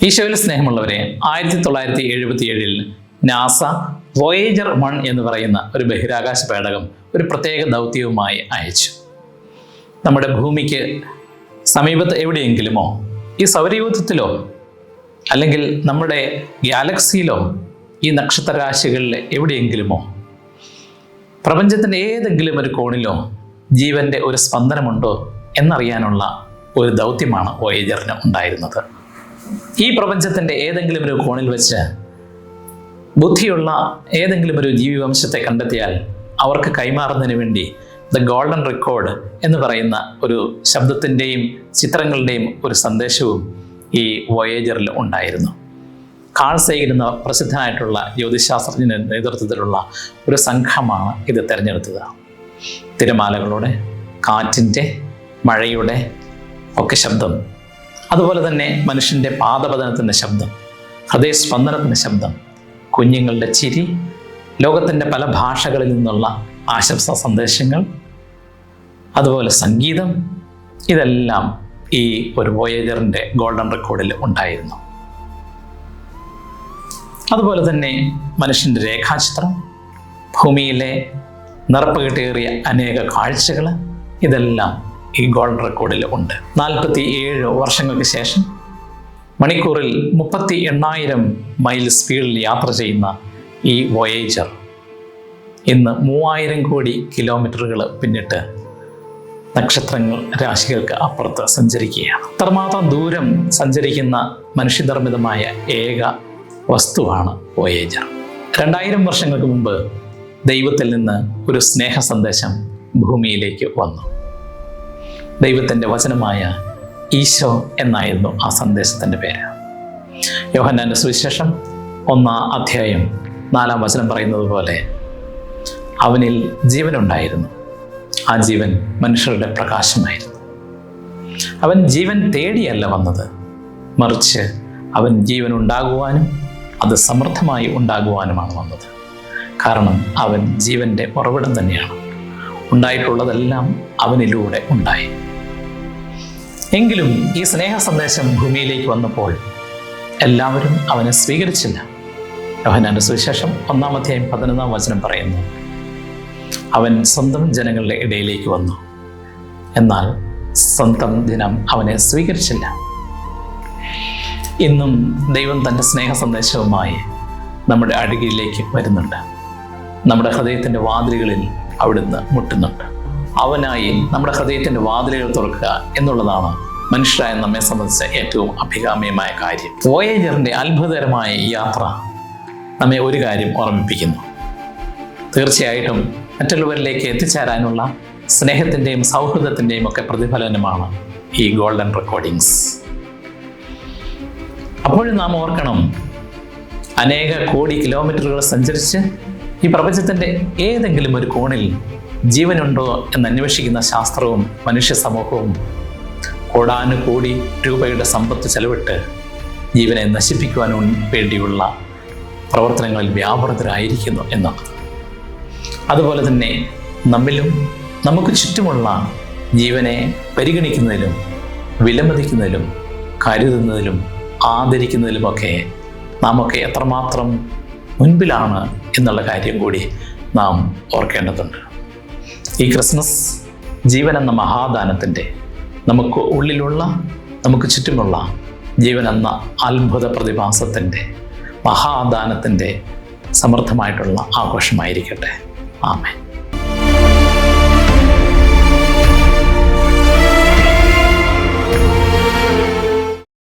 ഈശോയിൽ സ്നേഹമുള്ളവരെ, 1977 NASA Voyager 1 എന്ന് പറയുന്ന ഒരു ബഹിരാകാശ പേടകം ഒരു പ്രത്യേക ദൗത്യവുമായി അയച്ചു. നമ്മുടെ ഭൂമിക്ക് സമീപത്ത് എവിടെയെങ്കിലുമോ, ഈ സൗരയൂഥത്തിലോ അല്ലെങ്കിൽ നമ്മുടെ ഗാലക്സിയിലോ ഈ നക്ഷത്രരാശികളിലെ എവിടെയെങ്കിലുമോ പ്രപഞ്ചത്തിൻ്റെ ഏതെങ്കിലും ഒരു കോണിലോ ജീവൻ്റെ ഒരു സ്പന്ദനമുണ്ടോ എന്നറിയാനുള്ള ഒരു ദൗത്യമാണ് വോയേജറിന് ഉണ്ടായിരുന്നത്. ഈ പ്രപഞ്ചത്തിൻ്റെ ഏതെങ്കിലും ഒരു കോണിൽ വെച്ച് ബുദ്ധിയുള്ള ഏതെങ്കിലും ഒരു ജീവിവംശത്തെ കണ്ടെത്തിയാൽ അവർക്ക് കൈമാറുന്നതിന് വേണ്ടി ദ ഗോൾഡൻ റെക്കോർഡ് എന്ന് പറയുന്ന ഒരു ശബ്ദത്തിൻ്റെയും ചിത്രങ്ങളുടെയും ഒരു സന്ദേശവും ഈ വോയേജറിൽ ഉണ്ടായിരുന്നു. കാൾ സേഗൻ എന്ന പ്രസിദ്ധനായിട്ടുള്ള ജ്യോതിശാസ്ത്രജ്ഞൻ്റെ നേതൃത്വത്തിലുള്ള ഒരു സംഘമാണ് ഇത് തിരഞ്ഞെടുത്തത്. തിരമാലകളുടെ, കാറ്റിൻ്റെ, മഴയുടെ ഒക്കെ ശബ്ദം, അതുപോലെ തന്നെ മനുഷ്യൻ്റെ പാദപതനത്തിൻ്റെ ശബ്ദം, ഹൃദയസ്പന്ദനത്തിൻ്റെ ശബ്ദം, കുഞ്ഞുങ്ങളുടെ ചിരി, ലോകത്തിൻ്റെ പല ഭാഷകളിൽ നിന്നുള്ള ആശംസാ സന്ദേശങ്ങൾ, അതുപോലെ സംഗീതം, ഇതെല്ലാം ഈ ഒരു വോയേജറിൻ്റെ ഗോൾഡൻ റെക്കോർഡിൽ ഉണ്ടായിരുന്നു. അതുപോലെ തന്നെ മനുഷ്യൻ്റെ രേഖാചിത്രം, ഭൂമിയിലെ നിറപ്പുകെട്ടേറിയ അനേക കാഴ്ചകൾ, ഇതെല്ലാം ഈ ഗോൾഡൻ റെക്കോർഡിൽ ഉണ്ട്. 47 വർഷങ്ങൾക്ക് ശേഷം മണിക്കൂറിൽ 38,000 മൈൽ സ്പീഡിൽ യാത്ര ചെയ്യുന്ന ഈ വോയേജർ ഇന്ന് 3000 കോടി കിലോമീറ്ററുകൾ പിന്നിട്ട് നക്ഷത്രങ്ങൾ രാശികൾക്ക് അപ്പുറത്ത് സഞ്ചരിക്കുകയാണ്. അത്രമാത്രം ദൂരം സഞ്ചരിക്കുന്ന മനുഷ്യനിർമ്മിതമായ ഏക വസ്തുവാണ് വോയേജർ. 2000 വർഷങ്ങൾക്ക് മുമ്പ് ദൈവത്തിൽ നിന്ന് ഒരു സ്നേഹ സന്ദേശം ഭൂമിയിലേക്ക് വന്നു. ദൈവത്തിൻ്റെ വചനമായ ഈശോ എന്നായിരുന്നു ആ സന്ദേശത്തിൻ്റെ പേര്. യോഹന്നാൻ്റെ സുവിശേഷം 1-ാം അധ്യായം 4-ാം വചനം പറയുന്നത് പോലെ, അവനിൽ ജീവനുണ്ടായിരുന്നു, ആ ജീവൻ മനുഷ്യരുടെ പ്രകാശമായിരുന്നു. അവൻ ജീവൻ തേടിയല്ല വന്നത്, മറിച്ച് അവൻ ജീവൻ ഉണ്ടാകുവാനും അത് സമൃദ്ധമായി ഉണ്ടാകുവാനുമാണ് വന്നത്. കാരണം അവൻ ജീവൻ്റെ ഉറവിടം തന്നെയാണ്. ഉണ്ടായിട്ടുള്ളതെല്ലാം അവനിലൂടെ ഉണ്ടായി. എങ്കിലും ഈ സ്നേഹ സന്ദേശം ഭൂമിയിലേക്ക് വന്നപ്പോൾ എല്ലാവരും അവനെ സ്വീകരിച്ചില്ല. യോഹന്നാന്റെ സുവിശേഷം 1-ാം അധ്യായം 11-ാം വചനം പറയുന്നു, അവൻ സ്വന്തം ജനങ്ങളുടെ ഇടയിലേക്ക് വന്നു, എന്നാൽ സ്വന്തം ജനം അവനെ സ്വീകരിച്ചില്ല. ഇന്നും ദൈവം തൻ്റെ സ്നേഹ സന്ദേശവുമായി നമ്മുടെ അരികിലേക്ക് വരുന്നുണ്ട്. നമ്മുടെ ഹൃദയത്തിൻ്റെ വാതിലുകളിൽ അവിടുന്ന് മുട്ടുന്നുണ്ട്. അവനായി നമ്മുടെ ഹൃദയത്തിൻ്റെ വാതിലുകൾ തുറക്കുക എന്നുള്ളതാണ് മനുഷ്യരായ നമ്മെ സംബന്ധിച്ച ഏറ്റവും അഭികാമ്യമായ കാര്യം. വോയേജറിൻ്റെ അത്ഭുതകരമായ ഈ യാത്ര നമ്മെ ഒരു കാര്യം ഓർമ്മിപ്പിക്കുന്നു. തീർച്ചയായിട്ടും മറ്റുള്ളവരിലേക്ക് എത്തിച്ചേരാനുള്ള സ്നേഹത്തിൻ്റെയും സൗഹൃദത്തിൻ്റെയും ഒക്കെ പ്രതിഫലനമാണ് ഈ ഗോൾഡൻ റെക്കോർഡിങ്സ്. അപ്പോഴും നാം ഓർക്കണം, അനേക കോടി കിലോമീറ്ററുകൾ സഞ്ചരിച്ച് ഈ പ്രപഞ്ചത്തിൻ്റെ ഏതെങ്കിലും ഒരു കോണിൽ ജീവനുണ്ടോ എന്ന് അന്വേഷിക്കുന്ന ശാസ്ത്രവും മനുഷ്യ സമൂഹവും കോടാനുകോടി രൂപയുടെ സമ്പത്ത് ചെലവിട്ട് ജീവനെ നശിപ്പിക്കുവാൻ വേണ്ടിയുള്ള പ്രവർത്തനങ്ങളിൽ വ്യാപൃതരായിരിക്കുന്നു എന്നത്. അതുപോലെ തന്നെ നമ്മിലും നമുക്ക് ചുറ്റുമുള്ള ജീവനെ പരിഗണിക്കുന്നതിലും വിലമതിക്കുന്നതിലും കരുതുന്നതിലും ആദരിക്കുന്നതിലുമൊക്കെ നാമൊക്കെ എത്രമാത്രം മുൻപിലാണ് എന്നുള്ള കാര്യം കൂടി നാം ഓർക്കേണ്ടതുണ്ട്. ഈ ക്രിസ്മസ് ജീവൻ എന്ന മഹാദാനത്തിൻ്റെ, നമുക്ക് ഉള്ളിലുള്ള, നമുക്ക് ചുറ്റുമുള്ള ജീവൻ എന്ന അത്ഭുത പ്രതിഭാസത്തിൻ്റെ, മഹാദാനത്തിൻ്റെ സമൃദ്ധമായിട്ടുള്ള ആഘോഷമായിരിക്കട്ടെ. ആമേൻ.